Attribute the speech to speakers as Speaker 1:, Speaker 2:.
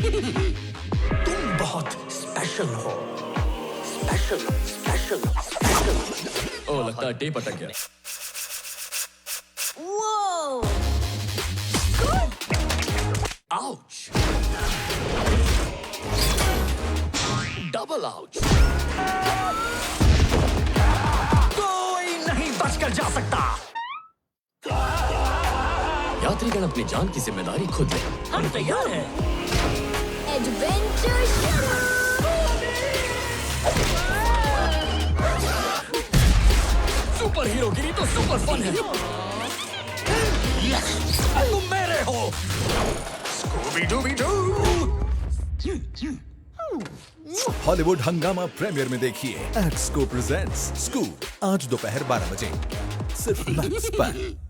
Speaker 1: तुम बहुत स्पेशल हो। Special special special.
Speaker 2: ओ लगता है टेप अटक गया। आउच। Double ouch.
Speaker 1: कोई नहीं बचकर जा सकता।
Speaker 2: यात्रीगण अपनी जान की जिम्मेदारी खुद लें।
Speaker 1: हम तैयार हैं।
Speaker 3: एडवेंचर शुरू।
Speaker 2: सुपर हीरोगिरी तो सुपर फन है।
Speaker 1: यस, तुम मेरे हो। स्कूबी डूबी डू।
Speaker 4: हॉलीवुड हंगामा प्रीमियर में देखिए SCOOB प्रेजेंट्स स्कूब आज दोपहर 12 बजे सिर्फ मैक्स पर।